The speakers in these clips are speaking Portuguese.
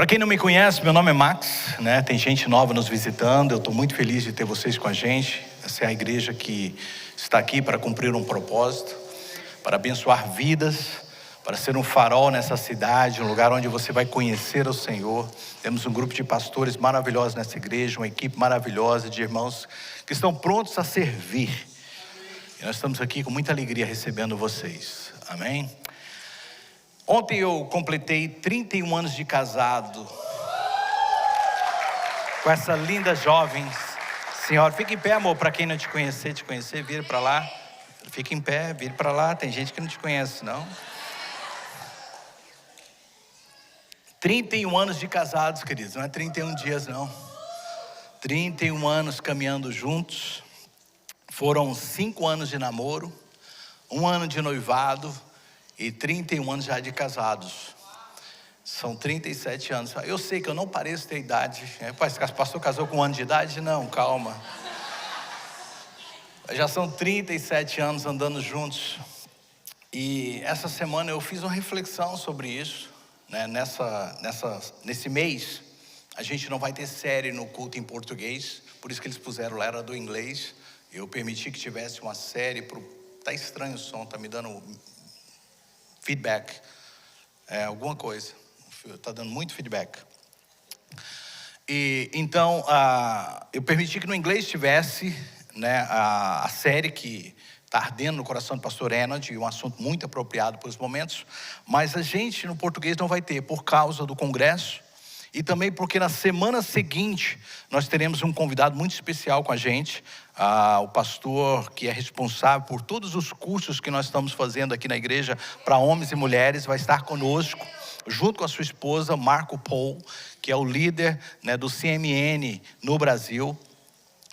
Para quem não me conhece, meu nome é Max, né? Tem gente nova nos visitando. Eu estou muito feliz de ter vocês com a gente. Essa é a igreja que está aqui para cumprir um propósito, para abençoar vidas, para ser um farol nessa cidade, um lugar onde você vai conhecer o Senhor. Temos um grupo de pastores maravilhosos nessa igreja, uma equipe maravilhosa de irmãos que estão prontos a servir. E nós estamos aqui com muita alegria recebendo vocês. Amém? Ontem eu completei 31 anos de casado com essa linda jovem senhora. Fica em pé, amor, para quem não te conhecer, vira para lá. Fica em pé, vira para lá. Tem gente que não te conhece, não. 31 anos de casados, queridos. Não é 31 dias, não. 31 anos caminhando juntos. Foram 5 anos de namoro, 1 ano de noivado e 31 anos já de casados. São 37 anos. Eu sei que eu não pareço ter idade. O pastor casou com 1 ano de idade? Não, calma. Já são 37 anos andando juntos. E essa semana eu fiz uma reflexão sobre isso, né? Nesse mês, a gente não vai ter série no culto em português. Por isso que eles puseram lá, era do inglês. Eu permiti que tivesse uma série. Tá estranho o som, tá me dando feedback. Alguma coisa. Tá dando muito feedback. E então, eu permiti que no inglês tivesse, né, a série que está ardendo no coração do pastor Enoch, um assunto muito apropriado para os momentos, mas a gente no português não vai ter, por causa do congresso, e também porque na semana seguinte nós teremos um convidado muito especial com a gente, o pastor que é responsável por todos os cursos que nós estamos fazendo aqui na igreja para homens e mulheres, vai estar conosco, junto com a sua esposa, Marco Paul, que é o líder, né, do CMN no Brasil.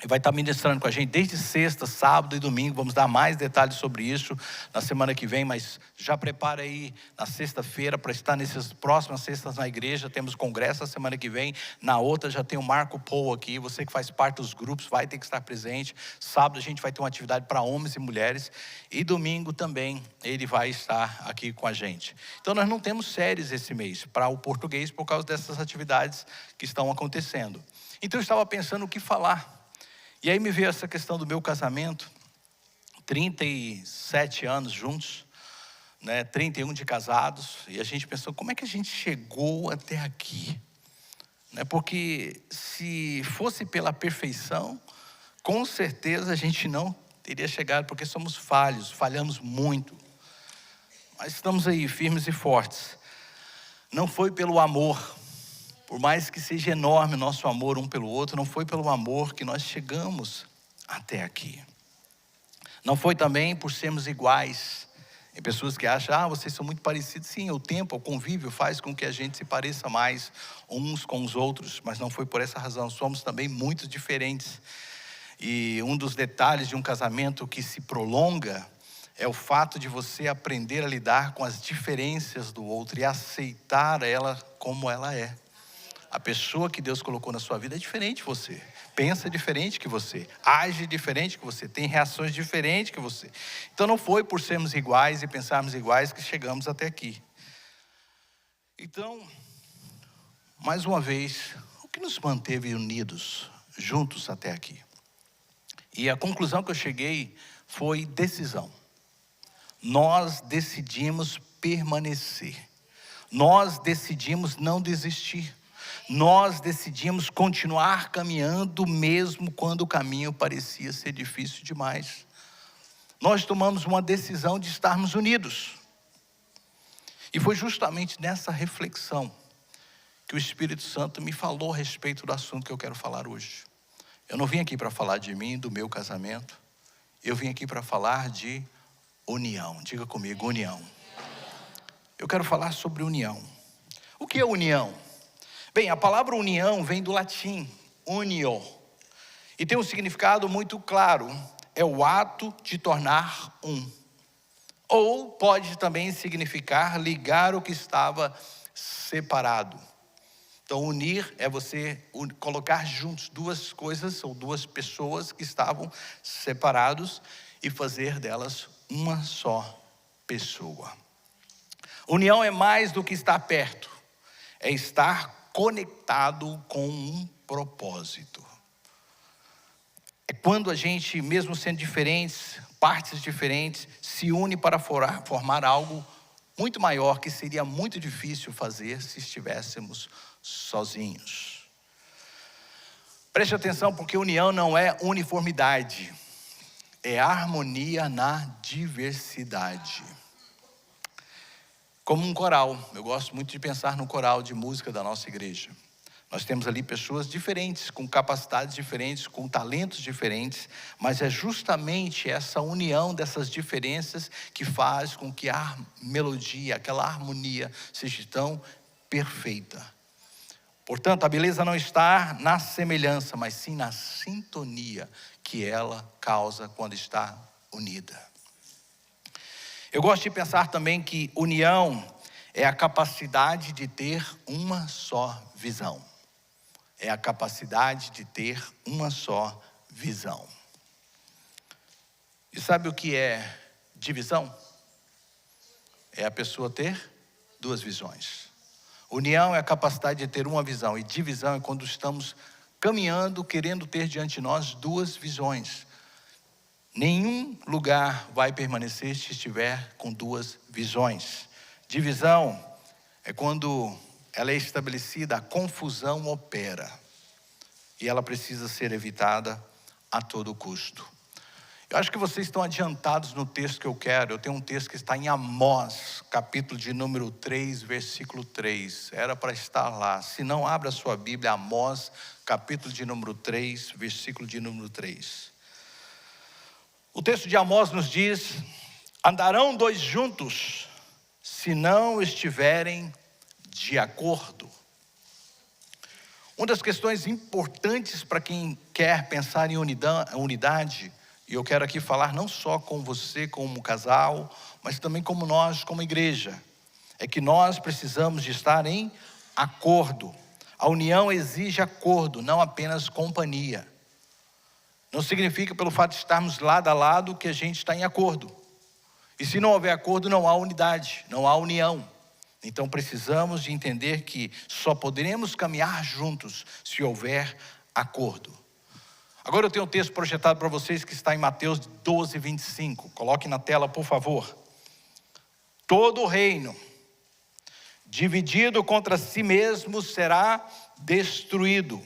E vai estar ministrando com a gente desde sexta, sábado e domingo. Vamos dar mais detalhes sobre isso na semana que vem, mas já prepara aí na sexta-feira para estar nessas próximas sextas na igreja. Temos congresso na semana que vem. Na outra já tem o Marco Paul aqui. Você que faz parte dos grupos vai ter que estar presente. Sábado a gente vai ter uma atividade para homens e mulheres. E domingo também ele vai estar aqui com a gente. Então nós não temos séries esse mês para o português por causa dessas atividades que estão acontecendo. Então eu estava pensando o que falar. E aí me veio essa questão do meu casamento, 37 anos juntos, né, 31 de casados, e a gente pensou, como é que a gente chegou até aqui? Né, porque se fosse pela perfeição, com certeza a gente não teria chegado, porque somos falhos, falhamos muito. Mas estamos aí firmes e fortes. Não foi pelo amor. Por mais que seja enorme o nosso amor um pelo outro, não foi pelo amor que nós chegamos até aqui. Não foi também por sermos iguais. Tem pessoas que acham, vocês são muito parecidos. Sim, o tempo, o convívio faz com que a gente se pareça mais uns com os outros, mas não foi por essa razão. Somos também muito diferentes. E um dos detalhes de um casamento que se prolonga é o fato de você aprender a lidar com as diferenças do outro e aceitar ela como ela é. A pessoa que Deus colocou na sua vida é diferente de você. Pensa diferente que você. Age diferente que você. Tem reações diferentes que você. Então não foi por sermos iguais e pensarmos iguais que chegamos até aqui. Então, mais uma vez, o que nos manteve unidos, juntos até aqui? E a conclusão que eu cheguei foi decisão. Nós decidimos permanecer. Nós decidimos não desistir. Nós decidimos continuar caminhando mesmo quando o caminho parecia ser difícil demais. Nós tomamos uma decisão de estarmos unidos. E foi justamente nessa reflexão que o Espírito Santo me falou a respeito do assunto que eu quero falar hoje. Eu não vim aqui para falar de mim, do meu casamento. Eu vim aqui para falar de união. Diga comigo, união. Eu quero falar sobre união. O que é união? Bem, a palavra união vem do latim, unio, e tem um significado muito claro, é o ato de tornar um. Ou pode também significar ligar o que estava separado. Então unir é você colocar juntos duas coisas ou duas pessoas que estavam separados e fazer delas uma só pessoa. União é mais do que estar perto, é estar conectado com um propósito. É quando a gente, mesmo sendo diferentes, partes diferentes, se une para formar algo muito maior, que seria muito difícil fazer se estivéssemos sozinhos. Preste atenção, porque união não é uniformidade, é harmonia na diversidade. Como um coral, eu gosto muito de pensar no coral de música da nossa igreja. Nós temos ali pessoas diferentes, com capacidades diferentes, com talentos diferentes, mas é justamente essa união dessas diferenças que faz com que a melodia, aquela harmonia, seja tão perfeita. Portanto, a beleza não está na semelhança, mas sim na sintonia que ela causa quando está unida. Eu gosto de pensar também que união é a capacidade de ter uma só visão. É a capacidade de ter uma só visão. E sabe o que é divisão? É a pessoa ter duas visões. União é a capacidade de ter uma visão, e divisão é quando estamos caminhando, querendo ter diante de nós duas visões. Nenhum lugar vai permanecer se estiver com duas visões. Divisão é quando ela é estabelecida, a confusão opera. E ela precisa ser evitada a todo custo. Eu acho que vocês estão adiantados no texto que eu quero. Eu tenho um texto que está em Amós, capítulo de número 3, versículo 3. Era para estar lá. Se não, abra a sua Bíblia, Amós, capítulo de número 3, versículo de número 3. O texto de Amós nos diz: andarão dois juntos, se não estiverem de acordo. Uma das questões importantes para quem quer pensar em unidade, e eu quero aqui falar não só com você como casal, mas também como nós, como igreja, é que nós precisamos de estar em acordo. A união exige acordo, não apenas companhia. Não significa pelo fato de estarmos lado a lado que a gente está em acordo. E se não houver acordo, não há unidade, não há união. Então precisamos de entender que só poderemos caminhar juntos se houver acordo. Agora eu tenho um texto projetado para vocês que está em Mateus 12, 25. Coloque na tela, por favor. Todo reino dividido contra si mesmo será destruído,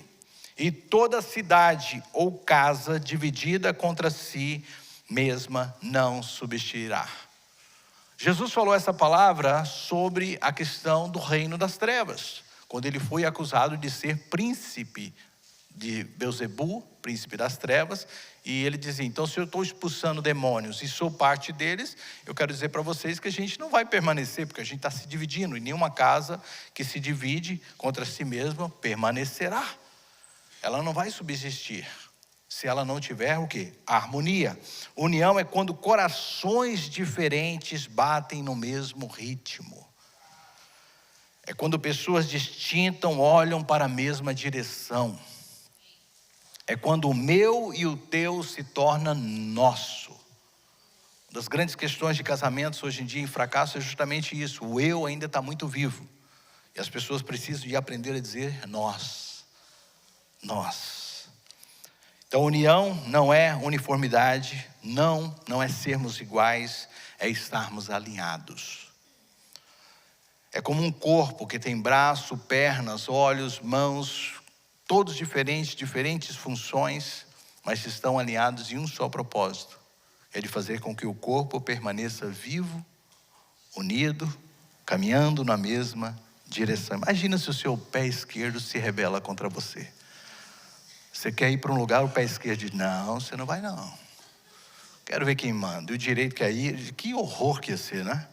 e toda cidade ou casa dividida contra si mesma não subsistirá. Jesus falou essa palavra sobre a questão do reino das trevas, quando ele foi acusado de ser príncipe de Belzebu, príncipe das trevas, e ele dizia: então se eu estou expulsando demônios e sou parte deles, eu quero dizer para vocês que a gente não vai permanecer, porque a gente está se dividindo, e nenhuma casa que se divide contra si mesma permanecerá. Ela não vai subsistir se ela não tiver o quê? Harmonia. União é quando corações diferentes batem no mesmo ritmo. É quando pessoas distintas olham para a mesma direção. É quando o meu e o teu se torna nosso. Uma das grandes questões de casamentos hoje em dia em fracasso é justamente isso. O eu ainda está muito vivo. E as pessoas precisam de aprender a dizer nós. Nós. Então, união não é uniformidade, não é sermos iguais, é estarmos alinhados. É como um corpo que tem braço, pernas, olhos, mãos, todos diferentes funções, mas estão alinhados em um só propósito: é de fazer com que o corpo permaneça vivo, unido, caminhando na mesma direção. Imagina se o seu pé esquerdo se rebela contra você. Você quer ir para um lugar, o pé esquerdo diz: não, você não vai não. Quero ver quem manda. E o direito quer ir, que horror que ia ser, né?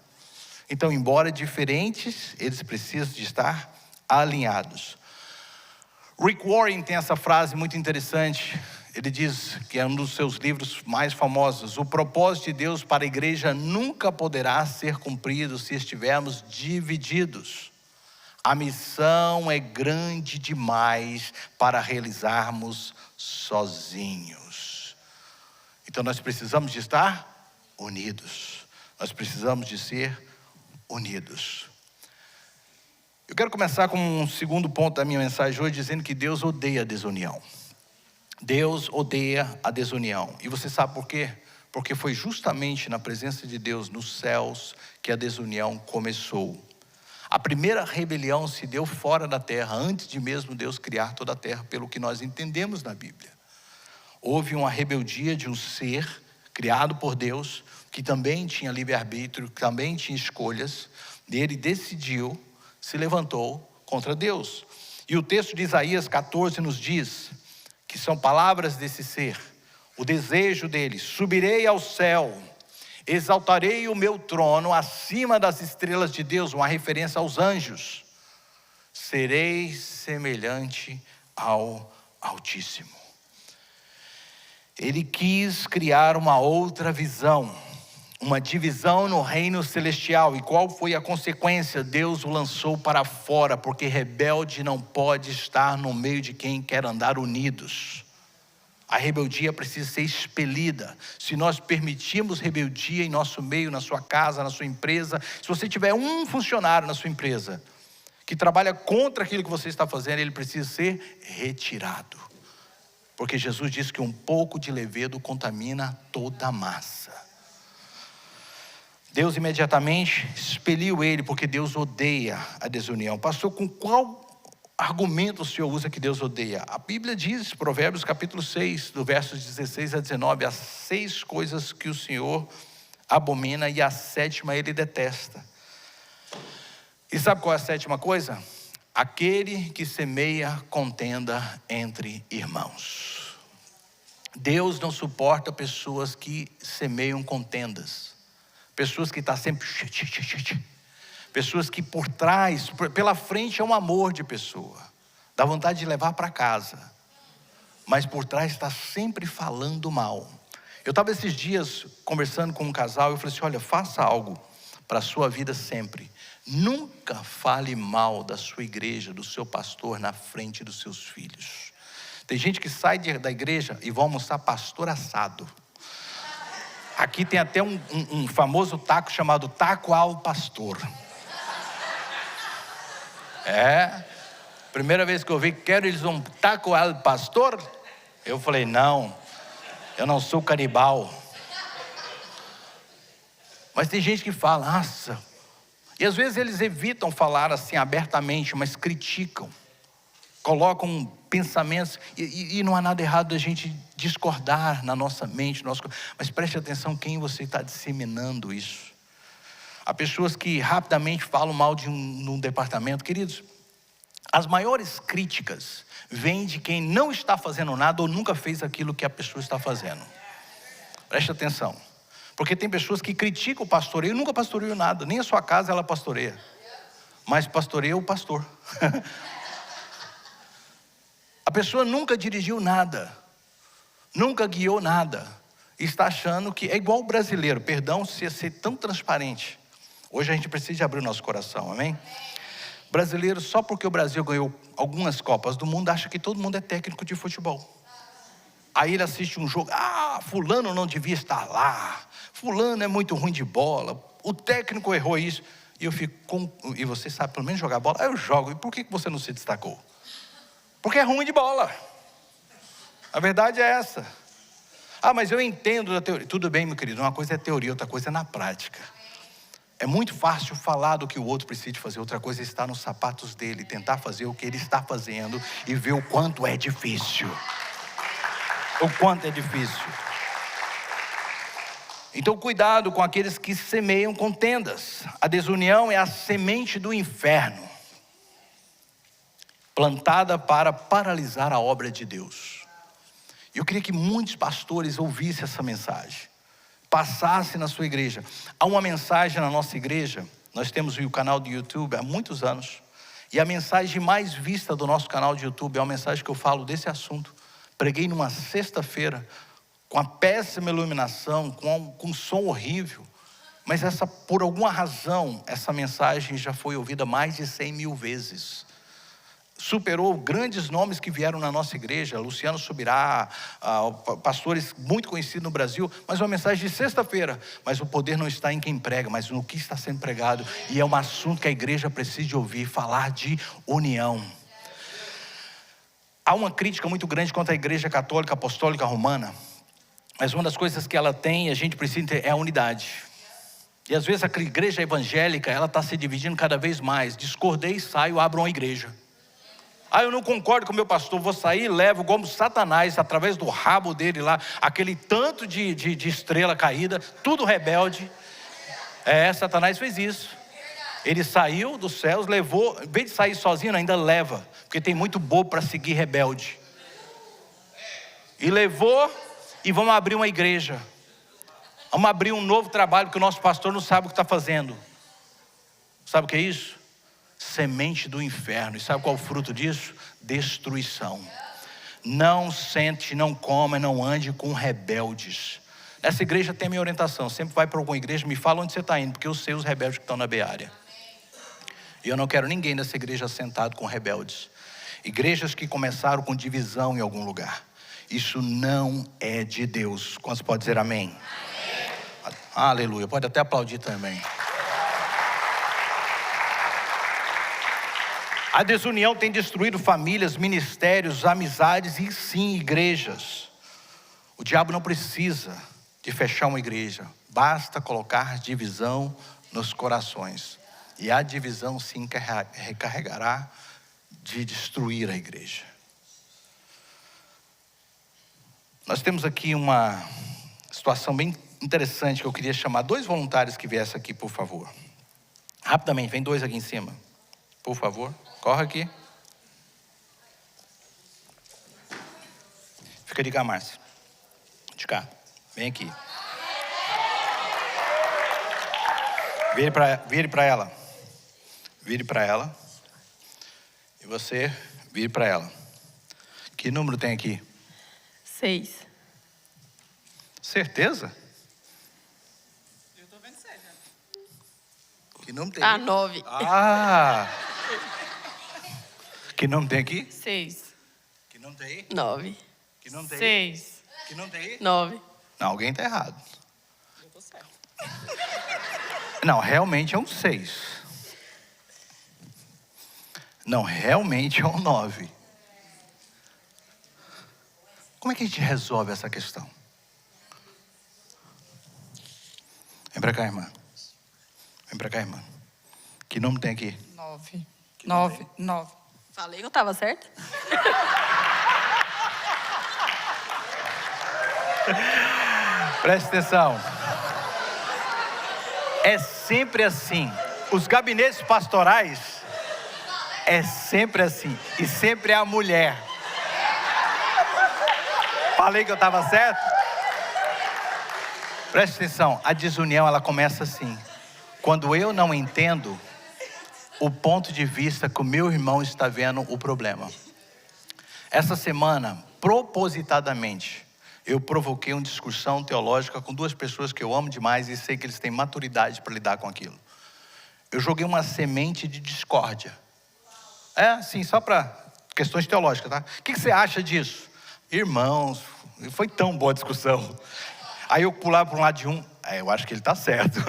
Então, embora diferentes, eles precisam de estar alinhados. Rick Warren tem essa frase muito interessante. Ele diz, que é um dos seus livros mais famosos: o propósito de Deus para a igreja nunca poderá ser cumprido se estivermos divididos. A missão é grande demais para realizarmos sozinhos. Então nós precisamos de estar unidos. Nós precisamos de ser unidos. Eu quero começar com um segundo ponto da minha mensagem hoje, dizendo que Deus odeia a desunião. Deus odeia a desunião. E você sabe por quê? Porque foi justamente na presença de Deus nos céus que a desunião começou. A primeira rebelião se deu fora da terra, antes de mesmo Deus criar toda a terra, pelo que nós entendemos na Bíblia. Houve uma rebeldia de um ser criado por Deus, que também tinha livre-arbítrio, que também tinha escolhas, e ele decidiu, se levantou contra Deus. E o texto de Isaías 14 nos diz, que são palavras desse ser, o desejo dele: subirei ao céu, exaltarei o meu trono acima das estrelas de Deus, uma referência aos anjos. Serei semelhante ao Altíssimo. Ele quis criar uma outra visão, uma divisão no reino celestial. E qual foi a consequência? Deus o lançou para fora, porque rebelde não pode estar no meio de quem quer andar unidos. A rebeldia precisa ser expelida. Se nós permitirmos rebeldia em nosso meio, na sua casa, na sua empresa, se você tiver um funcionário na sua empresa que trabalha contra aquilo que você está fazendo, ele precisa ser retirado. Porque Jesus disse que um pouco de levedo contamina toda a massa. Deus imediatamente expeliu ele, porque Deus odeia a desunião. Pastor, com qual argumento o Senhor usa que Deus odeia? A Bíblia diz, Provérbios capítulo 6, do versos 16 a 19, as 6 coisas que o Senhor abomina e a 7ª ele detesta. E sabe qual é a 7ª coisa? Aquele que semeia contenda entre irmãos. Deus não suporta pessoas que semeiam contendas, pessoas que estão sempre... Pessoas que por trás, pela frente é um amor de pessoa, dá vontade de levar para casa, mas por trás está sempre falando mal. Eu estava esses dias conversando com um casal e eu falei assim: olha, faça algo para a sua vida sempre. Nunca fale mal da sua igreja, do seu pastor na frente dos seus filhos. Tem gente que sai da igreja e vai almoçar pastor assado. Aqui tem até um famoso taco chamado taco ao pastor. Primeira vez que eu vi, quero eles um taco al pastor, eu falei: não, eu não sou canibal. Mas tem gente que fala, nossa, e às vezes eles evitam falar assim abertamente, mas criticam, colocam pensamentos, e não há nada errado da gente discordar na nossa mente, mas preste atenção quem você está disseminando isso. Há pessoas que rapidamente falam mal de um departamento. Queridos, as maiores críticas vêm de quem não está fazendo nada ou nunca fez aquilo que a pessoa está fazendo. Preste atenção. Porque tem pessoas que criticam o pastoreio, nunca pastoreou nada, nem a sua casa ela pastoreia, mas pastoreia o pastor. A pessoa nunca dirigiu nada, nunca guiou nada, e está achando que é igual o brasileiro, perdão se ser tão transparente. Hoje a gente precisa abrir o nosso coração, amém? Brasileiro, só porque o Brasil ganhou algumas Copas do Mundo, acha que todo mundo é técnico de futebol. Aí ele assiste um jogo, fulano não devia estar lá, fulano é muito ruim de bola, o técnico errou isso. E eu fico, e você sabe pelo menos jogar bola? Eu jogo, e por que você não se destacou? Porque é ruim de bola. A verdade é essa. Mas eu entendo da teoria. Tudo bem, meu querido, uma coisa é teoria, outra coisa é na prática. É muito fácil falar do que o outro precisa fazer, outra coisa é estar nos sapatos dele, tentar fazer o que ele está fazendo e ver o quanto é difícil. O quanto é difícil. Então cuidado com aqueles que semeiam contendas. A desunião é a semente do inferno, plantada para paralisar a obra de Deus. Eu queria que muitos pastores ouvissem essa mensagem, passasse na sua igreja. Há uma mensagem na nossa igreja, nós temos o canal do YouTube há muitos anos, e a mensagem mais vista do nosso canal de YouTube é uma mensagem que eu falo desse assunto. Preguei numa sexta-feira, com a péssima iluminação, com som horrível, mas por alguma razão, essa mensagem já foi ouvida mais de 100 mil vezes. superou grandes nomes que vieram na nossa igreja, Luciano Subirá, pastores muito conhecidos no Brasil, mas uma mensagem de sexta-feira. Mas o poder não está em quem prega, mas no que está sendo pregado. E é um assunto que a igreja precisa de ouvir, falar de união. Há uma crítica muito grande contra a igreja católica, apostólica, romana. Mas uma das coisas que ela tem, a gente precisa ter, é a unidade. E às vezes a igreja evangélica, ela está se dividindo cada vez mais. Discordei, saio, abro uma igreja. Eu não concordo com o meu pastor, vou sair e levo como Satanás, através do rabo dele lá, aquele tanto de estrela caída, tudo rebelde. Satanás fez isso. Ele saiu dos céus, levou, em vez de sair sozinho, ainda leva, porque tem muito bobo para seguir rebelde. E levou, e vamos abrir uma igreja. Vamos abrir um novo trabalho, porque o nosso pastor não sabe o que está fazendo. Sabe o que é isso? Semente do inferno. E sabe qual é o fruto disso? Destruição. Não sente, não coma, não ande com rebeldes. Essa igreja tem a minha orientação. Sempre vai para alguma igreja, me fala onde você está indo, porque eu sei os rebeldes que estão na Beária. E eu não quero ninguém nessa igreja sentado com rebeldes. Igrejas que começaram com divisão em algum lugar. Isso não é de Deus. Quantos podem dizer amém? Amém. Aleluia. Pode até aplaudir também. A desunião tem destruído famílias, ministérios, amizades e sim, igrejas. O diabo não precisa de fechar uma igreja. Basta colocar divisão nos corações. E a divisão se encarregará de destruir a igreja. Nós temos aqui uma situação bem interessante que eu queria chamar 2 voluntários que viessem aqui, por favor. Rapidamente, vem 2 aqui em cima. Por favor, corre aqui. Fica de cá, Márcia. De cá, vem aqui. Vire para ela. Vire para ela. E você, vire para ela. Que número tem aqui? 6. Certeza? Eu tô vendo 7. Que número tem? 9. Que número tem aqui? 6. Que número tem aí? 9. Que número tem aí? 6. Que número tem aí? 9. Não, alguém está errado. Eu tô certo. Não, realmente é um 6. Não, realmente é um 9. Como é que a gente resolve essa questão? Vem pra cá, irmã. Vem pra cá, irmã. Que número tem aqui? 9. Que 9. 9. Falei que eu tava certo? Preste atenção. É sempre assim. Os gabinetes pastorais é sempre assim. E sempre é a mulher. Falei que eu estava certo? Preste atenção. A desunião, ela começa assim. Quando eu não entendo o ponto de vista que o meu irmão está vendo o problema. Essa semana, propositadamente, eu provoquei uma discussão teológica com 2 pessoas que eu amo demais e sei que eles têm maturidade para lidar com aquilo. Eu joguei uma semente de discórdia. Assim, só para questões teológicas, tá? O que você acha disso? Irmãos, foi tão boa a discussão. Aí eu pulava para um lado de um, eu acho que ele está certo.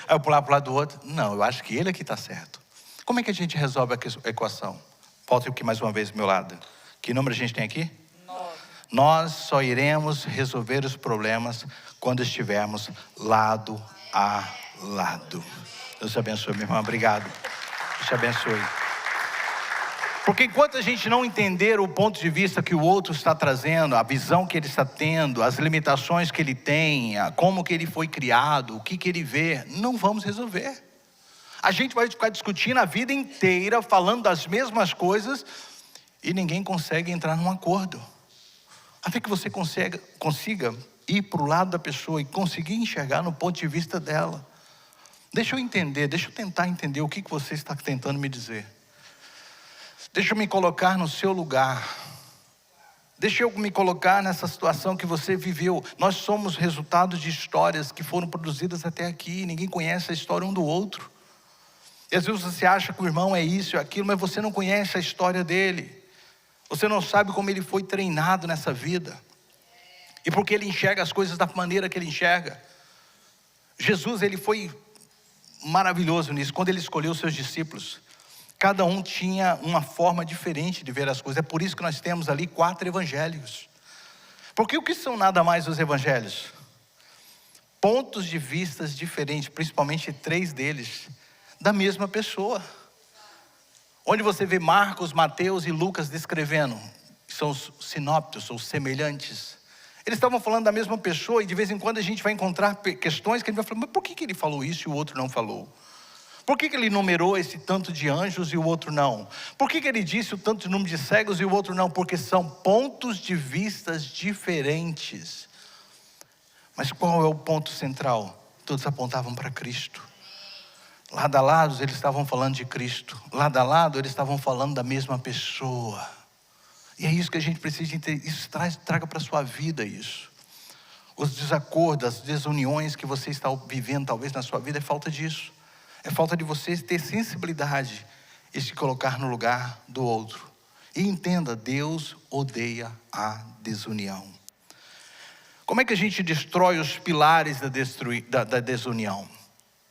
Aí eu pulava para o lado do outro, não, eu acho que ele aqui está certo. Como é que a gente resolve a equação? Volta aqui mais uma vez do meu lado. Que número a gente tem aqui? 9. Nós só iremos resolver os problemas quando estivermos lado a lado. Deus te abençoe, meu irmão. Obrigado. Deus te abençoe. Porque enquanto a gente não entender o ponto de vista que o outro está trazendo, a visão que ele está tendo, as limitações que ele tem, como que ele foi criado, o que ele vê, não vamos resolver. A gente vai ficar discutindo a vida inteira, falando das mesmas coisas, e ninguém consegue entrar num acordo. Até que você consiga ir para o lado da pessoa e conseguir enxergar no ponto de vista dela. Deixa eu tentar entender o que você está tentando me dizer. Deixa eu me colocar no seu lugar. Deixa eu me colocar nessa situação que você viveu. Nós somos resultado de histórias que foram produzidas até aqui. Ninguém conhece a história um do outro. E às vezes você acha que o irmão é isso e aquilo, mas você não conhece a história dele. Você não sabe como ele foi treinado nessa vida. E porque ele enxerga as coisas da maneira que ele enxerga. Jesus, ele foi maravilhoso nisso. Quando ele escolheu os seus discípulos, cada um tinha uma forma diferente de ver as coisas. É por isso que nós temos ali 4 evangelhos. Porque o que são nada mais os evangelhos? Pontos de vistas diferentes, principalmente 3 deles, da mesma pessoa. Onde você vê Marcos, Mateus e Lucas descrevendo, são os sinópticos, os semelhantes. Eles estavam falando da mesma pessoa, e de vez em quando a gente vai encontrar questões que a gente vai falar, mas por que ele falou isso e o outro não falou? Por que ele numerou esse tanto de anjos e o outro não? Por que ele disse o tanto de número de cegos e o outro não? Porque são pontos de vistas diferentes. Mas qual é o ponto central? Todos apontavam para Cristo. Lado a lado eles estavam falando de Cristo. Lado a lado eles estavam falando da mesma pessoa. E é isso que a gente precisa entender. Isso traga para a sua vida isso. Os desacordos, as desuniões que você está vivendo talvez na sua vida, é falta disso. É falta de você ter sensibilidade e se colocar no lugar do outro. E entenda, Deus odeia a desunião. Como é que a gente destrói os pilares da desunião?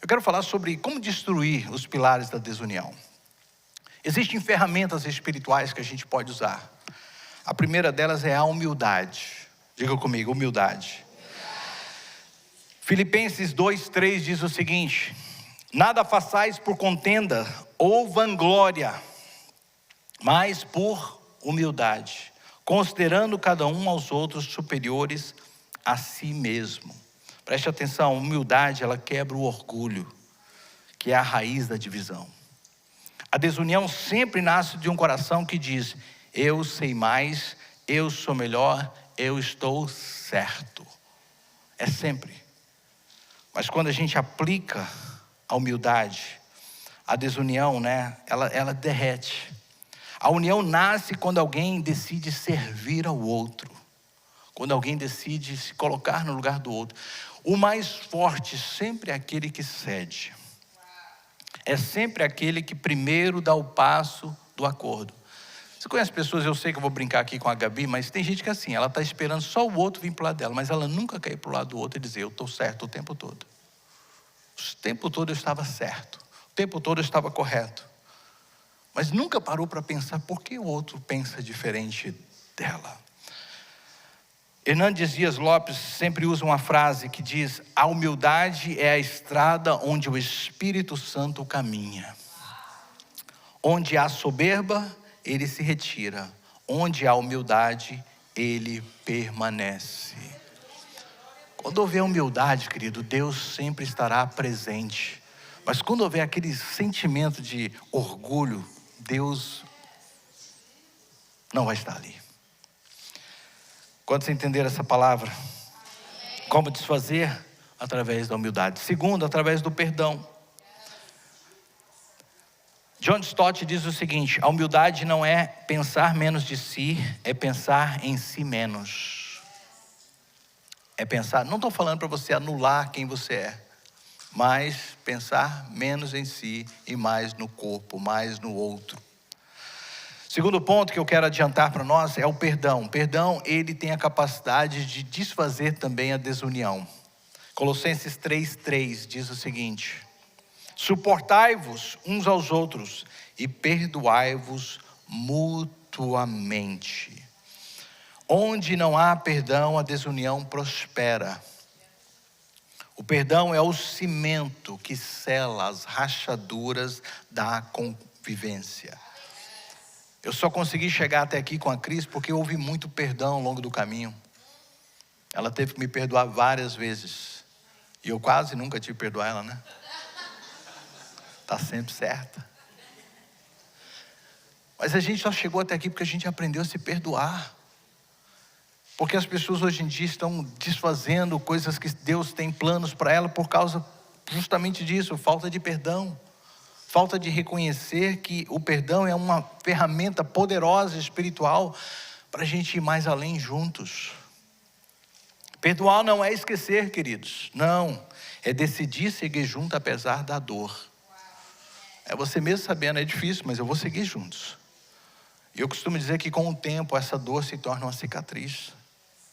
Eu quero falar sobre como destruir os pilares da desunião. Existem ferramentas espirituais que a gente pode usar. A primeira delas é a humildade. Diga comigo, humildade. Filipenses 2:3 diz o seguinte: nada façais por contenda ou vanglória, mas por humildade, considerando cada um aos outros superiores a si mesmo. Preste atenção, a humildade, ela quebra o orgulho, que é a raiz da divisão. A desunião sempre nasce de um coração que diz: eu sei mais, eu sou melhor, eu estou certo. É sempre. Mas quando a gente aplica a humildade, a desunião, ela derrete. A união nasce quando alguém decide servir ao outro. Quando alguém decide se colocar no lugar do outro. O mais forte sempre é aquele que cede. É sempre aquele que primeiro dá o passo do acordo. Você conhece pessoas, eu sei que eu vou brincar aqui com a Gabi, mas tem gente que é assim, ela está esperando só o outro vir para o lado dela, mas ela nunca quer ir para o lado do outro e dizer, eu estou certo o tempo todo. O tempo todo eu estava certo, o tempo todo eu estava correto. Mas nunca parou para pensar por que o outro pensa diferente dela. Hernandes Dias Lopes sempre usa uma frase que diz: a humildade é a estrada onde o Espírito Santo caminha. Onde há soberba, ele se retira. Onde há humildade, ele permanece. Quando houver humildade, querido, Deus sempre estará presente. Mas quando houver aquele sentimento de orgulho, Deus não vai estar ali. Quantos entenderam essa palavra? Como desfazer? Através da humildade. Segundo, através do perdão. John Stott diz o seguinte: a humildade não é pensar menos de si, é pensar em si menos. É pensar, não estou falando para você anular quem você é, mas pensar menos em si e mais no corpo, mais no outro. Segundo ponto que eu quero adiantar para nós é o perdão. O perdão, ele tem a capacidade de desfazer também a desunião. Colossenses 3:3 diz o seguinte: suportai-vos uns aos outros e perdoai-vos mutuamente. Onde não há perdão, a desunião prospera. O perdão é o cimento que sela as rachaduras da convivência. Eu só consegui chegar até aqui com a Cris porque houve muito perdão ao longo do caminho. Ela teve que me perdoar várias vezes. E eu quase nunca tive que perdoar ela, né? Está sempre certa. Mas a gente só chegou até aqui porque a gente aprendeu a se perdoar. Porque as pessoas hoje em dia estão desfazendo coisas que Deus tem planos para ela por causa justamente disso, falta de perdão. Falta de reconhecer que o perdão é uma ferramenta poderosa espiritual para a gente ir mais além juntos. Perdoar não é esquecer, queridos. Não, é decidir seguir junto apesar da dor. É você mesmo sabendo, é difícil, mas eu vou seguir juntos. E eu costumo dizer que com o tempo essa dor se torna uma cicatriz.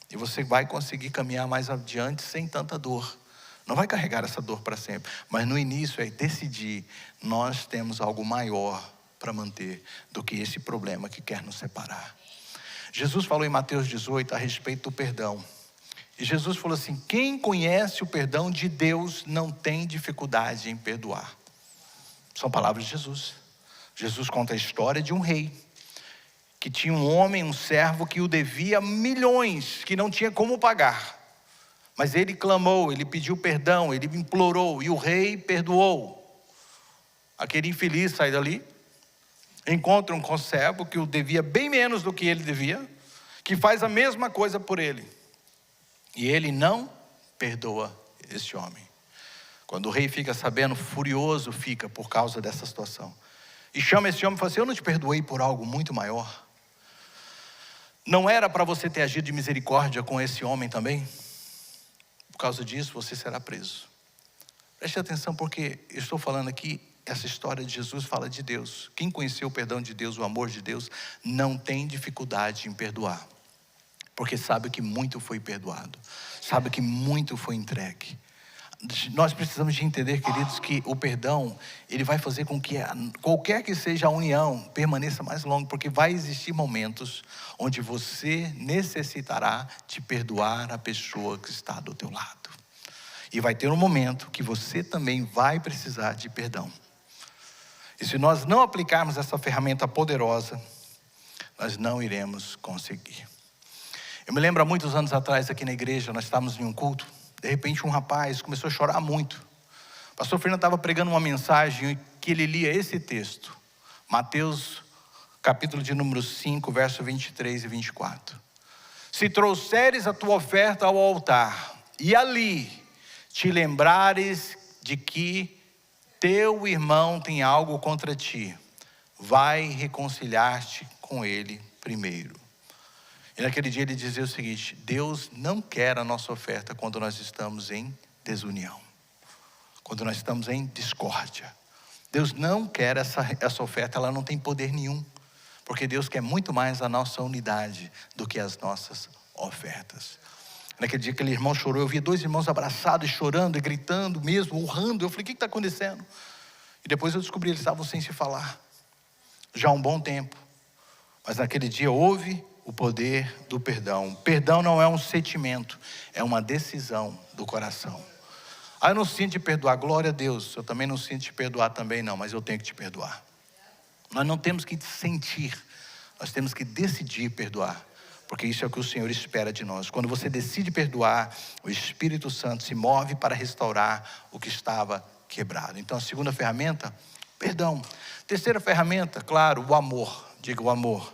E você vai conseguir caminhar mais adiante sem tanta dor. Não vai carregar essa dor para sempre. Mas no início é decidir, nós temos algo maior para manter do que esse problema que quer nos separar. Jesus falou em Mateus 18 a respeito do perdão. E Jesus falou assim: quem conhece o perdão de Deus não tem dificuldade em perdoar. São palavras de Jesus. Jesus conta a história de um rei que tinha um homem, um servo que o devia milhões, que não tinha como pagar. Mas ele clamou, ele pediu perdão, ele implorou, e o rei perdoou. Aquele infeliz sai dali, encontra um conservo que o devia bem menos do que ele devia, que faz a mesma coisa por ele. E ele não perdoa esse homem. Quando o rei fica sabendo, furioso fica por causa dessa situação. E chama esse homem e fala assim: eu não te perdoei por algo muito maior? Não era para você ter agido de misericórdia com esse homem também? Por causa disso você será preso. Preste atenção, porque eu estou falando aqui, essa história de Jesus fala de Deus. Quem conheceu o perdão de Deus, o amor de Deus, não tem dificuldade em perdoar. Porque sabe que muito foi perdoado. Sabe que muito foi entregue. Nós precisamos de entender, queridos, que o perdão, ele vai fazer com que qualquer que seja a união permaneça mais longa, porque vai existir momentos onde você necessitará de perdoar a pessoa que está do teu lado. E vai ter um momento que você também vai precisar de perdão. E se nós não aplicarmos essa ferramenta poderosa, nós não iremos conseguir. Eu me lembro há muitos anos atrás aqui na igreja, nós estávamos em um culto. De repente um rapaz começou a chorar muito. O pastor Fernando estava pregando uma mensagem que ele lia esse texto. Mateus, capítulo de número 5, verso 23 e 24. Se trouxeres a tua oferta ao altar, e ali te lembrares de que teu irmão tem algo contra ti, vai reconciliar-te com ele primeiro. E naquele dia ele dizia o seguinte: Deus não quer a nossa oferta quando nós estamos em desunião, quando nós estamos em discórdia. Deus não quer essa oferta, ela não tem poder nenhum, porque Deus quer muito mais a nossa unidade do que as nossas ofertas. Naquele dia aquele irmão chorou, eu vi dois irmãos abraçados, chorando e gritando mesmo, urrando. Eu falei: o que está acontecendo? E depois eu descobri, eles estavam sem se falar já há um bom tempo. Mas naquele dia houve o poder do perdão. Perdão não é um sentimento, é uma decisão do coração. Eu não sinto de perdoar, glória a Deus. Eu também não sinto de perdoar também não, mas eu tenho que te perdoar. Nós não temos que sentir, nós temos que decidir perdoar, porque isso é o que o Senhor espera de nós. Quando você decide perdoar, o Espírito Santo se move para restaurar o que estava quebrado. Então a segunda ferramenta, perdão. Terceira ferramenta, claro, o amor. Diga o amor.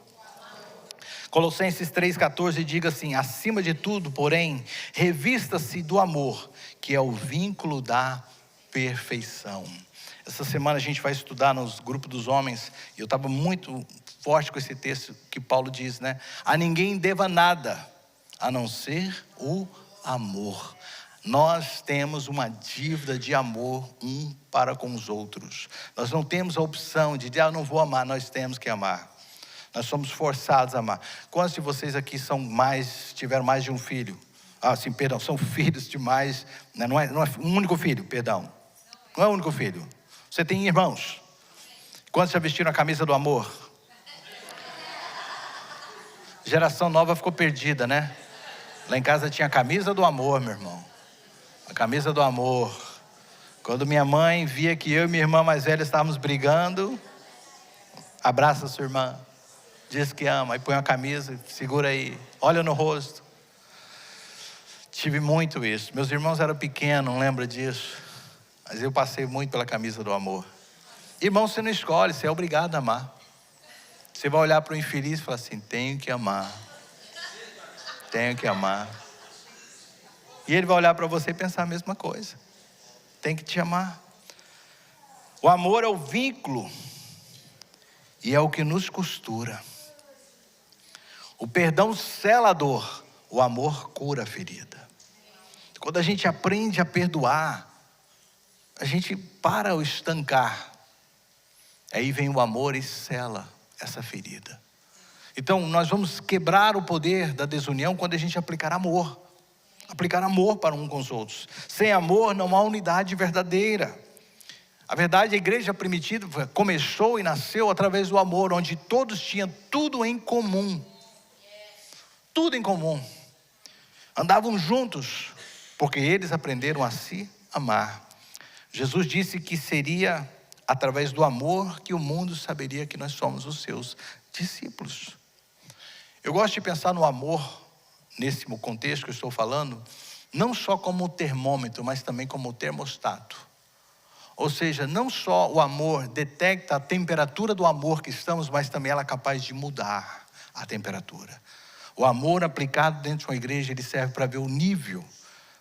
Colossenses 3,14 diga assim: acima de tudo, porém, revista-se do amor, que é o vínculo da perfeição. Essa semana a gente vai estudar nos grupos dos homens, e eu estava muito forte com esse texto que Paulo diz, né? A ninguém deva nada, a não ser o amor. Nós temos uma dívida de amor um para com os outros. Nós não temos a opção de dizer: eu não vou amar, nós temos que amar. Nós somos forçados a amar. Quantos de vocês aqui tiveram mais de um filho? São filhos de mais, né? Não é um único filho, perdão. Não é um único filho. Você tem irmãos. Quantos já vestiram a camisa do amor? Geração nova ficou perdida, né? Lá em casa tinha a camisa do amor, meu irmão. A camisa do amor. Quando minha mãe via que eu e minha irmã mais velha estávamos brigando, abraça a sua irmã. Diz que ama, aí põe uma camisa, segura aí, olha no rosto. Tive muito isso. Meus irmãos eram pequenos, não lembro disso. Mas eu passei muito pela camisa do amor. Irmão, você não escolhe, você é obrigado a amar. Você vai olhar para o infeliz e falar assim: tenho que amar. Tenho que amar. E ele vai olhar para você e pensar a mesma coisa. Tem que te amar. O amor é o vínculo e é o que nos costura. O perdão sela a dor, o amor cura a ferida. Quando a gente aprende a perdoar, a gente para o estancar. Aí vem o amor e sela essa ferida. Então nós vamos quebrar o poder da desunião quando a gente aplicar amor. Aplicar amor para um com os outros. Sem amor não há unidade verdadeira. A verdade, a igreja primitiva começou e nasceu através do amor, onde todos tinham tudo em comum. Tudo em comum. Andavam juntos, porque eles aprenderam a se amar. Jesus disse que seria através do amor que o mundo saberia que nós somos os seus discípulos. Eu gosto de pensar no amor, nesse contexto que eu estou falando, não só como o termômetro, mas também como o termostato. Ou seja, não só o amor detecta a temperatura do amor que estamos, mas também ela é capaz de mudar a temperatura. O amor aplicado dentro de uma igreja, ele serve para ver o nível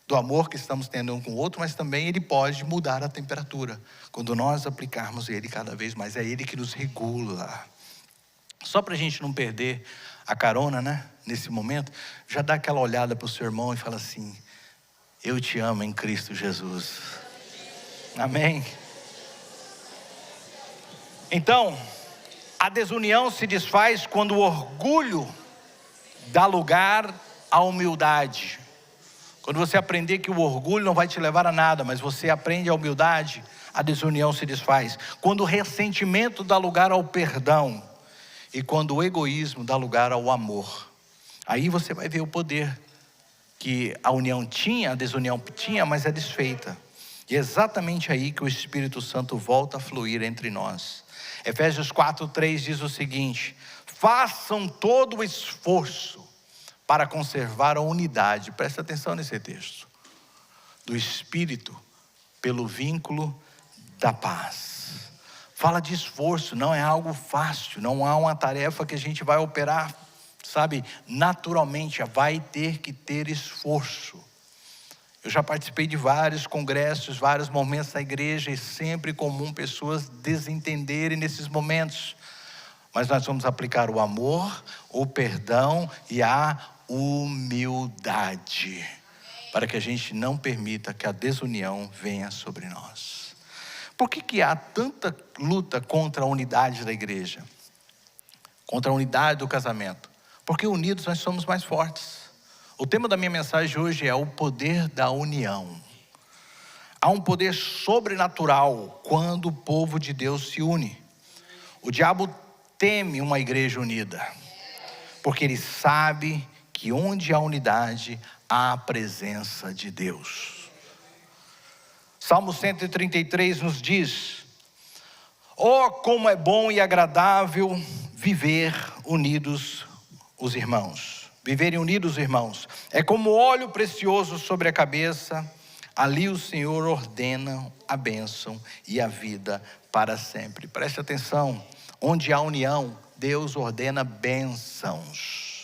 do amor que estamos tendo um com o outro, mas também ele pode mudar a temperatura. Quando nós aplicarmos ele cada vez mais, é ele que nos regula. Só para a gente não perder a carona, né? Nesse momento, já dá aquela olhada para o seu irmão e fala assim: eu te amo em Cristo Jesus. Amém? Então, a desunião se desfaz quando o orgulho dá lugar à humildade. Quando você aprender que o orgulho não vai te levar a nada, mas você aprende a humildade, a desunião se desfaz. Quando o ressentimento dá lugar ao perdão. E quando o egoísmo dá lugar ao amor. Aí você vai ver o poder que a união tinha, a desunião tinha, mas é desfeita. E é exatamente aí que o Espírito Santo volta a fluir entre nós. Efésios 4:3 diz o seguinte: façam todo o esforço para conservar a unidade. Presta atenção nesse texto. Do Espírito, pelo vínculo da paz. Fala de esforço, não é algo fácil, não há uma tarefa que a gente vai operar, sabe, naturalmente, vai ter que ter esforço. Eu já participei de vários congressos, vários momentos da igreja, e sempre comum pessoas desentenderem nesses momentos. Mas nós vamos aplicar o amor, o perdão e a humildade, para que a gente não permita que a desunião venha sobre nós. Por que há tanta luta contra a unidade da igreja? Contra a unidade do casamento? Porque unidos nós somos mais fortes. O tema da minha mensagem hoje é o poder da união. Há um poder sobrenatural quando o povo de Deus se une. O diabo teme uma igreja unida, porque ele sabe que onde há unidade, há a presença de Deus. Salmo 133 nos diz: oh, como é bom e agradável viver unidos os irmãos. Viverem unidos os irmãos. É como óleo precioso sobre a cabeça. Ali o Senhor ordena a bênção e a vida para sempre. Preste atenção. Onde há união, Deus ordena bênçãos.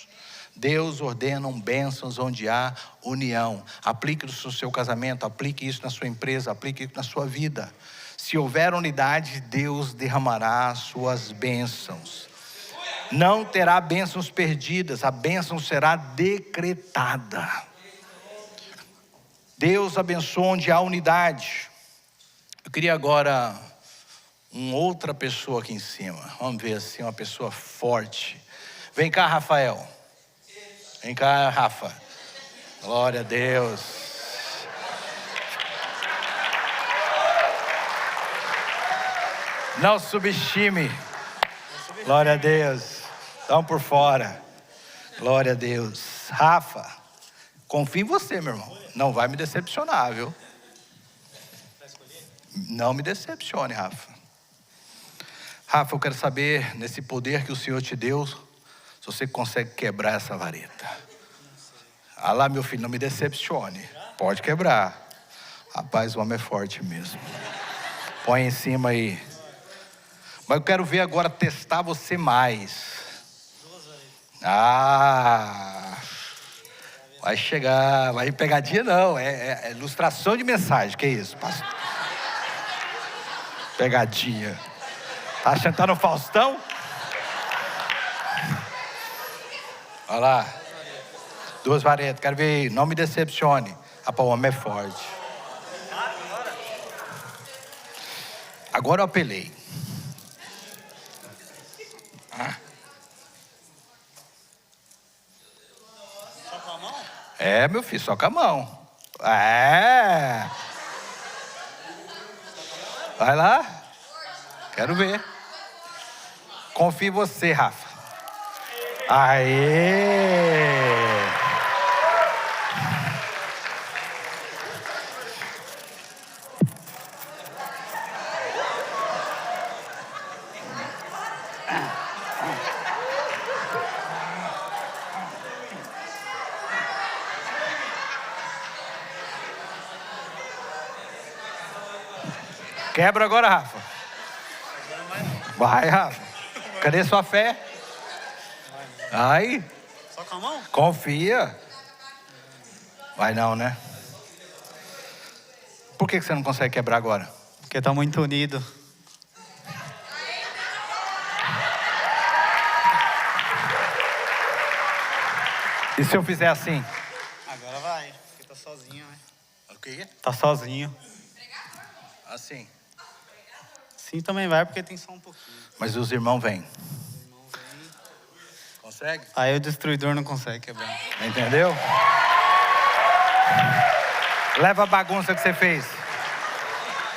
Deus ordena bênçãos onde há união. Aplique isso no seu casamento, aplique isso na sua empresa, aplique isso na sua vida. Se houver unidade, Deus derramará as suas bênçãos. Não terá bênçãos perdidas, a bênção será decretada. Deus abençoa onde há unidade. Eu queria agora uma outra pessoa aqui em cima. Vamos ver assim, uma pessoa forte. Vem cá, Rafael. Vem cá, Rafa. Glória a Deus. Não subestime. Glória a Deus. Estão por fora. Glória a Deus. Rafa, confio em você, meu irmão. Não vai me decepcionar, viu? Não me decepcione, Rafa. Rafa, eu quero saber, nesse poder que o Senhor te deu, se você consegue quebrar essa vareta. Ah lá, meu filho, não me decepcione. Pode quebrar. Rapaz, o homem é forte mesmo. Põe em cima aí. Mas eu quero ver agora testar você mais. Ah, vai chegar, vai pegadinha não, é ilustração de mensagem, que isso, pastor? Pegadinha. Tá achando que tá no Faustão? Olha lá. 2 varetas, quero ver aí, não me decepcione. Rapaz, o homem é forte. Agora eu apelei. Só com a mão? É, meu filho, só com a mão. É. Vai lá. Quero ver. Confio em você, Rafa. Aê! Quebra agora, Rafa. Vai, Rafa. Cadê sua fé? Aí. Só com a mão? Confia. Vai não, né? Por que você não consegue quebrar agora? Porque tá muito unido. E se eu fizer assim? Agora vai, porque tá sozinho, né? O quê? Tá sozinho. Assim. Sim, também vai, porque tem só um pouquinho. Mas os irmãos vêm. Consegue? Aí o destruidor não consegue quebrar. Entendeu? Leva a bagunça que você fez.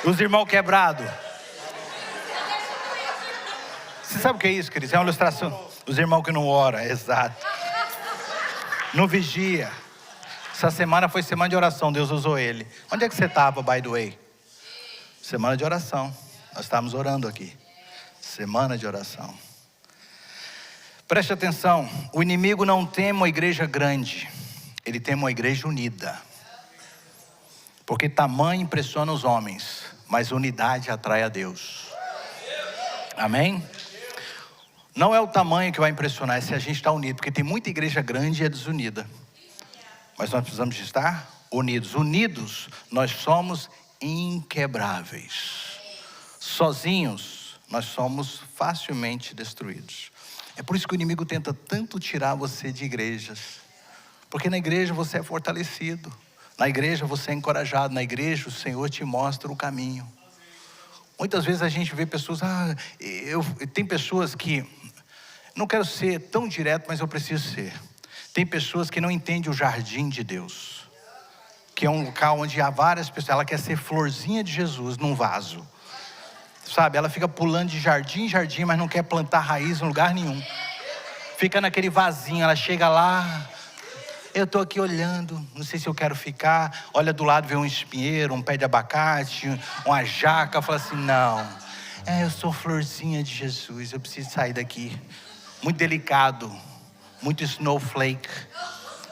Os irmãos quebrados. Você sabe o que é isso, queridos? É uma ilustração. Os irmãos que não oram, exato. Não vigia. Essa semana foi semana de oração, Deus usou ele. Onde é que você estava, by the way? Semana de oração. Nós estávamos orando aqui. Semana de oração. Preste atenção. O inimigo não tem uma igreja grande. Ele tem uma igreja unida. Porque tamanho impressiona os homens, mas unidade atrai a Deus. Amém? Não é o tamanho que vai impressionar, é se a gente está unido. Porque tem muita igreja grande e é desunida. Mas nós precisamos de estar unidos. Unidos, nós somos inquebráveis. Sozinhos, nós somos facilmente destruídos. É por isso que o inimigo tenta tanto tirar você de igrejas. Porque na igreja você é fortalecido. Na igreja você é encorajado. Na igreja o Senhor te mostra o caminho. Muitas vezes a gente vê pessoas... tem pessoas que... Não quero ser tão direto, mas eu preciso ser. Tem pessoas que não entendem o jardim de Deus. Que é um local onde há várias pessoas. Ela quer ser florzinha de Jesus num vaso. Sabe, ela fica pulando de jardim em jardim, mas não quer plantar raiz em lugar nenhum. Fica naquele vasinho, ela chega lá, eu estou aqui olhando, não sei se eu quero ficar. Olha do lado, vê um espinheiro, um pé de abacate, uma jaca, fala assim, não. Eu sou florzinha de Jesus, eu preciso sair daqui. Muito delicado, muito snowflake.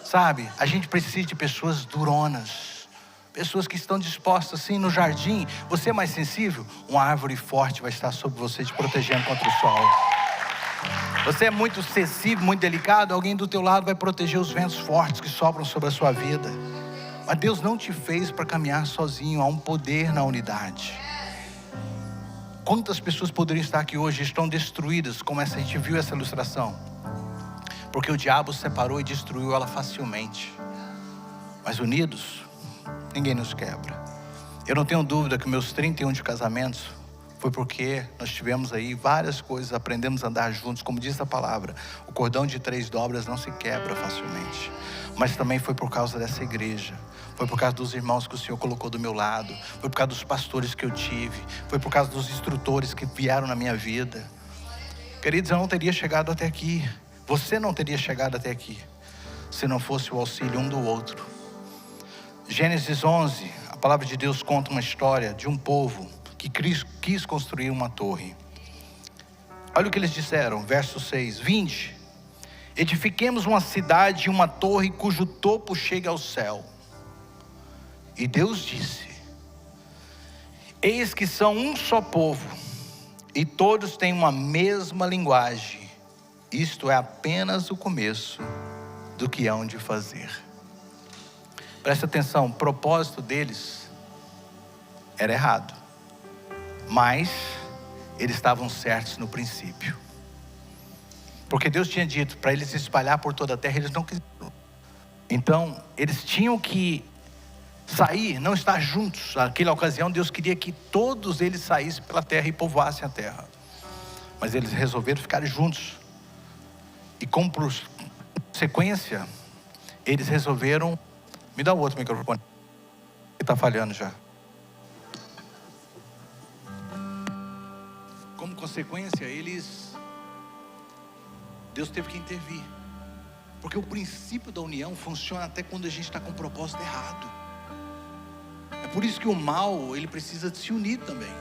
Sabe, a gente precisa de pessoas duronas. Pessoas que estão dispostas, assim, no jardim. Você é mais sensível? Uma árvore forte vai estar sobre você, te protegendo contra o sol. Você é muito sensível, muito delicado? Alguém do teu lado vai proteger os ventos fortes que sopram sobre a sua vida. Mas Deus não te fez para caminhar sozinho. Há um poder na unidade. Quantas pessoas poderiam estar aqui hoje estão destruídas, como a gente viu essa ilustração? Porque o diabo separou e destruiu ela facilmente. Mas unidos, ninguém nos quebra. Eu não tenho dúvida que meus 31 de casamentos foi porque nós tivemos aí várias coisas, aprendemos a andar juntos, como diz a palavra. O cordão de 3 dobras não se quebra facilmente. Mas também foi por causa dessa igreja. Foi por causa dos irmãos que o Senhor colocou do meu lado. Foi por causa dos pastores que eu tive. Foi por causa dos instrutores que vieram na minha vida. Queridos, eu não teria chegado até aqui. Você não teria chegado até aqui se não fosse o auxílio um do outro. Gênesis 11, a palavra de Deus conta uma história de um povo que quis construir uma torre. Olha o que eles disseram, verso 6. Vinde, edifiquemos uma cidade e uma torre cujo topo chega ao céu. E Deus disse, eis que são um só povo, e todos têm uma mesma linguagem. Isto é apenas o começo do que hão de fazer. Presta atenção, o propósito deles era errado. Mas eles estavam certos no princípio. Porque Deus tinha dito para eles se espalhar por toda a terra, eles não quiseram. Então, eles tinham que sair, não estar juntos. Naquela ocasião, Deus queria que todos eles saíssem pela terra e povoassem a terra. Mas mas eles resolveram ficar juntos. E como consequência, eles resolveram... Me dá o outro microfone, que está falhando já. Como consequência, Deus teve que intervir. Porque o princípio da união funciona até quando a gente está com o propósito errado. É por isso que o mal, ele precisa de se unir também,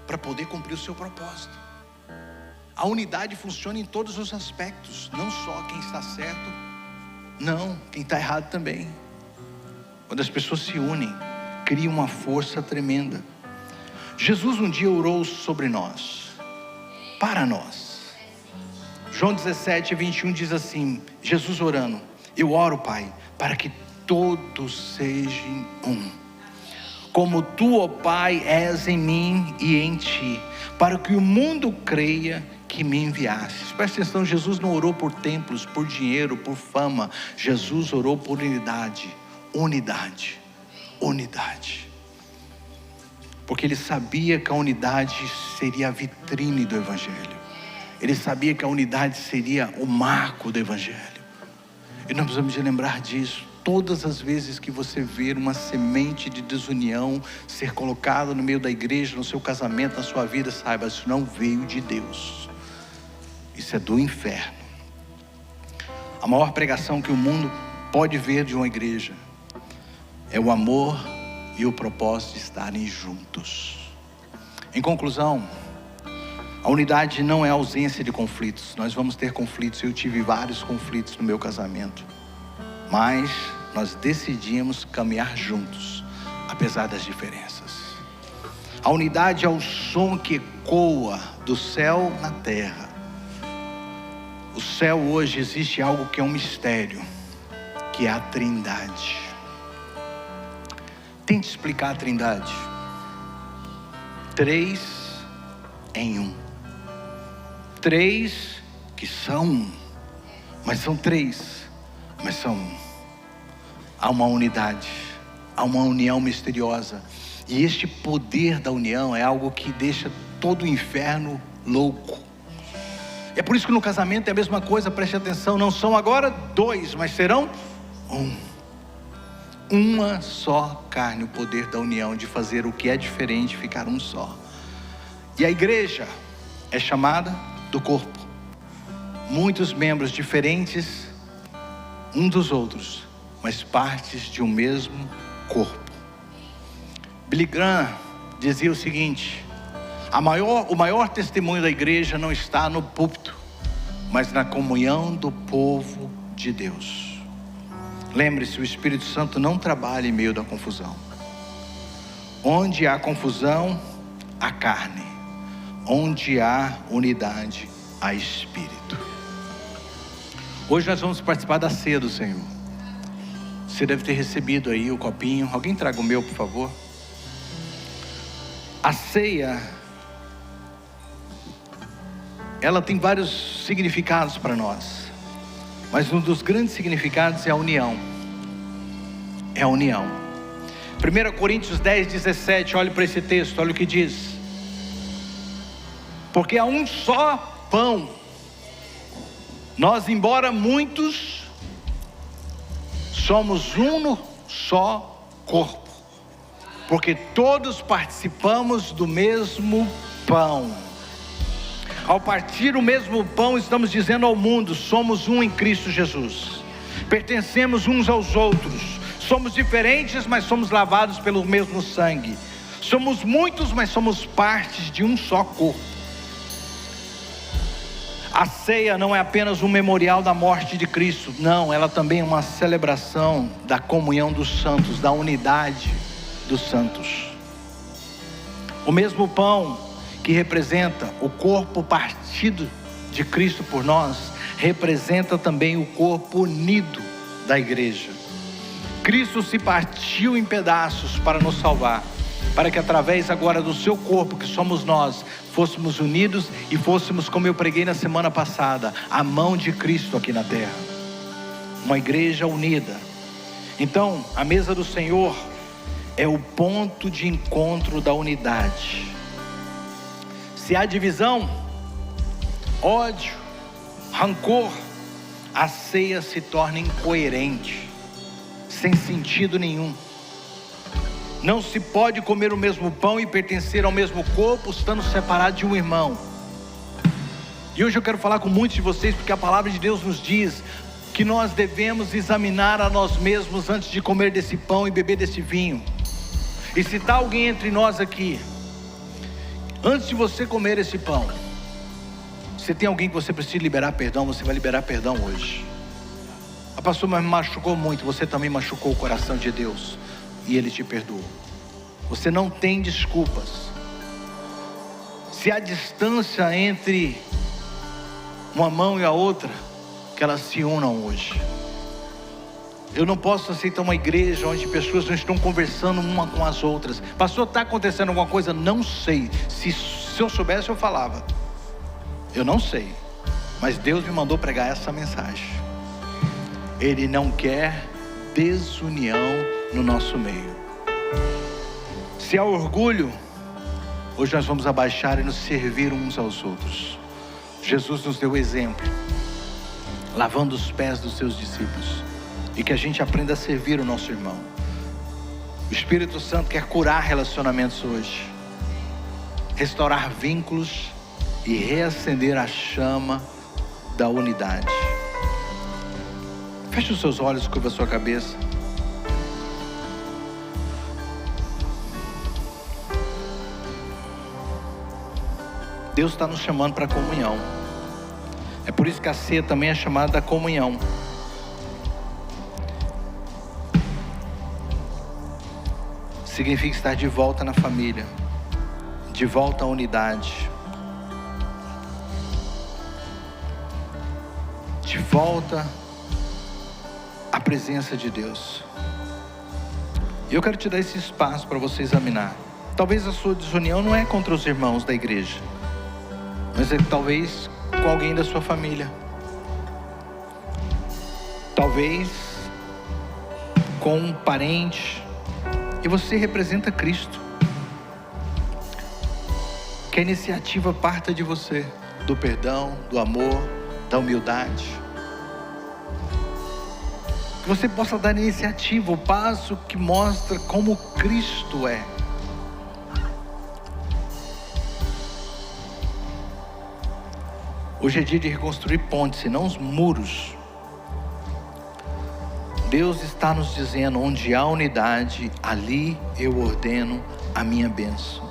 para poder cumprir o seu propósito. A unidade funciona em todos os aspectos, não só quem está certo, não, quem está errado também. Quando as pessoas se unem, cria uma força tremenda. Jesus um dia orou sobre nós, para nós. João 17:21 diz assim, Jesus orando: eu oro, Pai, para que todos sejam um, como tu, ó Pai, és em mim e em ti, para que o mundo creia que me enviastes. Presta atenção, Jesus não orou por templos, por dinheiro, por fama. Jesus orou por unidade, unidade, unidade. Porque ele sabia que a unidade seria a vitrine do Evangelho. Ele sabia que a unidade seria o marco do Evangelho. E nós precisamos de lembrar disso. Todas as vezes que você ver uma semente de desunião ser colocada no meio da igreja, no seu casamento, na sua vida, saiba, isso não veio de Deus. Isso é do inferno. A maior pregação que o mundo pode ver de uma igreja é o amor e o propósito de estarem juntos. Em conclusão, a unidade não é a ausência de conflitos. Nós vamos ter conflitos. Eu tive vários conflitos no meu casamento, mas nós decidimos caminhar juntos, apesar das diferenças. A unidade é o som que ecoa do céu na terra. O céu hoje existe algo que é um mistério, que é a Trindade. Tente explicar a Trindade. 3 em 1. 3 que são um, mas são 3, mas são um. Há uma unidade, há uma união misteriosa. E este poder da união é algo que deixa todo o inferno louco. É por isso que no casamento é a mesma coisa, preste atenção. Não são agora 2, mas serão um. Uma só carne, o poder da união, de fazer o que é diferente ficar um só. E a igreja é chamada do corpo. Muitos membros diferentes um dos outros, mas partes de um mesmo corpo. Billy Graham dizia o seguinte: o maior testemunho da igreja não está no púlpito, mas na comunhão do povo de Deus. Lembre-se, o Espírito Santo não trabalha em meio da confusão. Onde há confusão, há carne. Onde há unidade, há Espírito. Hoje nós vamos participar da ceia do Senhor. Você deve ter recebido aí o copinho. Alguém traga o meu, por favor. A ceia, ela tem vários significados para nós, mas um dos grandes significados é a união. É a união. 1 Coríntios 10:17, olhe para esse texto, olha o que diz: porque há um só pão, nós, embora muitos, somos um só corpo, porque todos participamos do mesmo pão. Ao partir o mesmo pão, estamos dizendo ao mundo: somos um em Cristo Jesus, pertencemos uns aos outros, somos diferentes, mas somos lavados pelo mesmo sangue, somos muitos, mas somos partes de um só corpo. A ceia não é apenas um memorial da morte de Cristo, não, ela também é uma celebração da comunhão dos santos, da unidade dos santos. O mesmo pão que representa o corpo partido de Cristo por nós, representa também o corpo unido da igreja. Cristo se partiu em pedaços para nos salvar, para que através agora do seu corpo, que somos nós, fôssemos unidos e fôssemos, como eu preguei na semana passada, a mão de Cristo aqui na terra. Uma igreja unida. Então, a mesa do Senhor é o ponto de encontro da unidade. Se há divisão, ódio, rancor, a ceia se torna incoerente, sem sentido nenhum. Não se pode comer o mesmo pão e pertencer ao mesmo corpo, estando separado de um irmão. E hoje eu quero falar com muitos de vocês, porque a palavra de Deus nos diz que nós devemos examinar a nós mesmos antes de comer desse pão e beber desse vinho. E se está alguém entre nós aqui, antes de você comer esse pão, você tem alguém que você precisa liberar perdão, você vai liberar perdão hoje. A pastora me machucou muito, você também machucou o coração de Deus, e Ele te perdoou. Você não tem desculpas. Se há distância entre uma mão e a outra, que elas se unam hoje. Eu não posso aceitar uma igreja onde pessoas não estão conversando uma com as outras. Pastor, está acontecendo alguma coisa? Não sei. Se eu soubesse, eu falava. Eu não sei. Mas Deus me mandou pregar essa mensagem. Ele não quer desunião no nosso meio. Se há orgulho, hoje nós vamos abaixar e nos servir uns aos outros. Jesus nos deu exemplo, lavando os pés dos seus discípulos, e que a gente aprenda a servir o nosso irmão. O Espírito Santo quer curar relacionamentos hoje, restaurar vínculos e reacender a chama da unidade. Feche os seus olhos, curva a sua cabeça. Deus está nos chamando para a comunhão. É por isso que a ceia também é chamada da comunhão. Significa estar de volta na família, de volta à unidade, de volta à presença de Deus. E eu quero te dar esse espaço para você examinar. Talvez a sua desunião não é contra os irmãos da igreja, mas é talvez com alguém da sua família, talvez com um parente, e você representa Cristo. Que a iniciativa parta de você, do perdão, do amor, da humildade. Que você possa dar iniciativa, o passo que mostra como Cristo é. Hoje é dia de reconstruir pontes e não os muros. Deus está nos dizendo: onde há unidade, ali eu ordeno a minha bênção.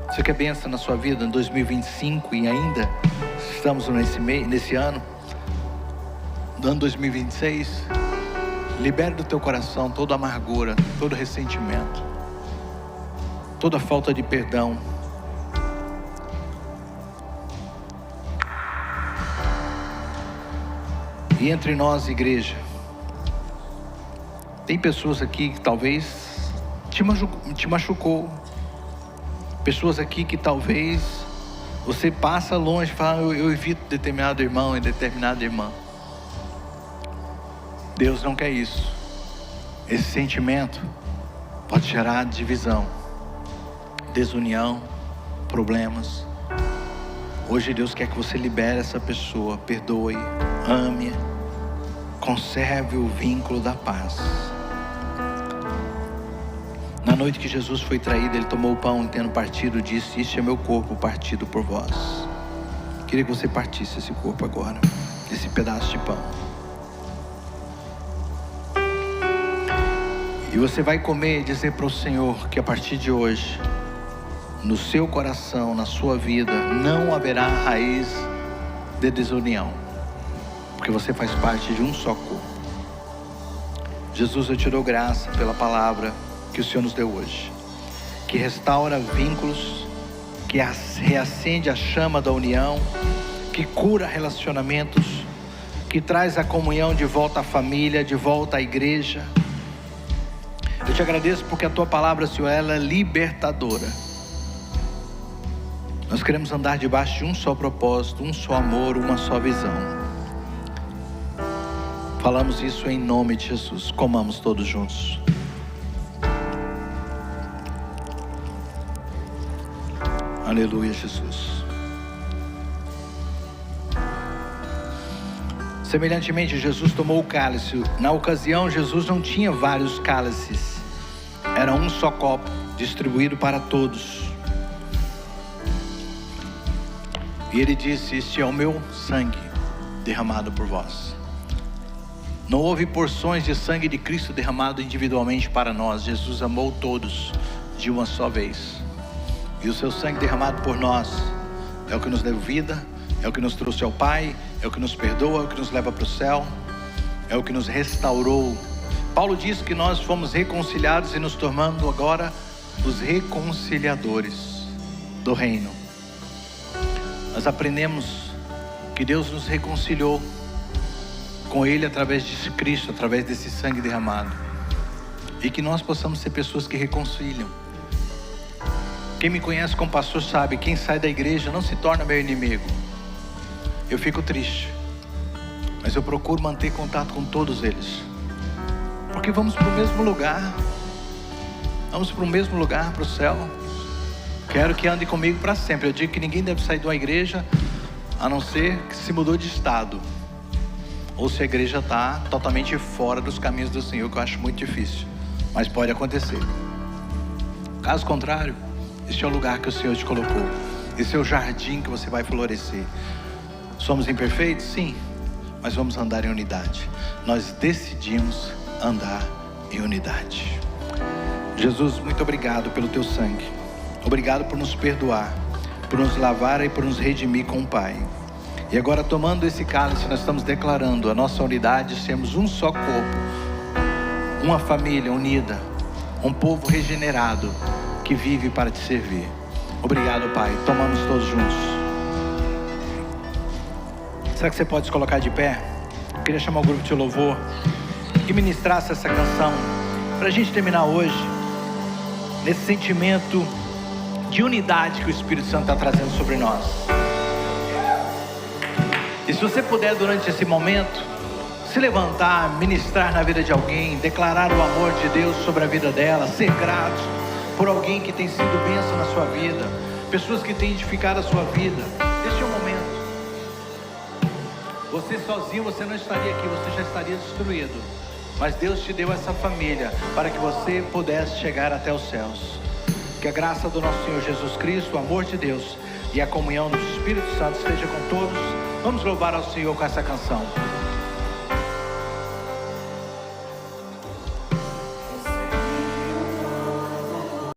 Você quer bênção na sua vida em 2025 e ainda estamos nesse ano, no ano 2026? Libere do teu coração toda amargura, todo ressentimento, toda falta de perdão. E entre nós, igreja, tem pessoas aqui que talvez te machucou. Pessoas aqui que talvez você passa longe e fala: eu evito determinado irmão e determinada irmã. Deus não quer isso. Esse sentimento pode gerar divisão, desunião, problemas. Hoje Deus quer que você libere essa pessoa, perdoe, ame, conserve o vínculo da paz. Na noite que Jesus foi traído, Ele tomou o pão e, tendo partido, disse: este é meu corpo partido por vós. Queria que você partisse esse corpo agora, esse pedaço de pão. E você vai comer e dizer para o Senhor que a partir de hoje, no seu coração, na sua vida, não haverá raiz de desunião, porque você faz parte de um só corpo. Jesus, eu te dou graça pela palavra que o Senhor nos deu hoje, que restaura vínculos, que reacende a chama da união, que cura relacionamentos, que traz a comunhão de volta à família, de volta à igreja. Eu te agradeço porque a tua palavra, Senhor, ela é libertadora. Nós queremos andar debaixo de um só propósito, um só amor, uma só visão. Falamos isso em nome de Jesus. Comamos todos juntos. Aleluia, Jesus. Semelhantemente, Jesus tomou o cálice. Na ocasião, Jesus não tinha vários cálices. Era um só copo, distribuído para todos. E ele disse: este é o meu sangue derramado por vós. Não houve porções de sangue de Cristo derramado individualmente para nós. Jesus amou todos de uma só vez. E o seu sangue derramado por nós é o que nos deu vida, é o que nos trouxe ao Pai, é o que nos perdoa, é o que nos leva para o céu, é o que nos restaurou. Paulo diz que nós fomos reconciliados e nos tornando agora os reconciliadores do reino. Nós aprendemos que Deus nos reconciliou com Ele através de Cristo, através desse sangue derramado. E que nós possamos ser pessoas que reconciliam. Quem me conhece como pastor sabe, quem sai da igreja não se torna meu inimigo. Eu fico triste, mas eu procuro manter contato com todos eles, porque vamos para o mesmo lugar. Vamos para o mesmo lugar, para o céu. Quero que ande comigo para sempre. Eu digo que ninguém deve sair de uma igreja a não ser que se mudou de estado, ou se a igreja está totalmente fora dos caminhos do Senhor, que eu acho muito difícil, mas pode acontecer. Caso contrário, este é o lugar que o Senhor te colocou. Esse é o jardim que você vai florescer. Somos imperfeitos? Sim, mas vamos andar em unidade. Nós decidimos andar em unidade. Jesus, muito obrigado pelo teu sangue. Obrigado por nos perdoar, por nos lavar e por nos redimir com o Pai. E agora, tomando esse cálice, nós estamos declarando a nossa unidade, sermos um só corpo, uma família unida, um povo regenerado que vive para te servir. Obrigado, Pai. Tomamos todos juntos. Será que você pode se colocar de pé? Eu queria chamar o grupo de louvor que ministrasse essa canção para a gente terminar hoje nesse sentimento de unidade que o Espírito Santo está trazendo sobre nós. E se você puder, durante esse momento, se levantar, ministrar na vida de alguém, declarar o amor de Deus sobre a vida dela, ser grato por alguém que tem sido bênção na sua vida, pessoas que têm edificado a sua vida. Este é o momento. Você sozinho, você não estaria aqui, você já estaria destruído. Mas Deus te deu essa família para que você pudesse chegar até os céus. Que a graça do nosso Senhor Jesus Cristo, o amor de Deus e a comunhão do Espírito Santo esteja com todos. Vamos louvar ao Senhor com essa canção.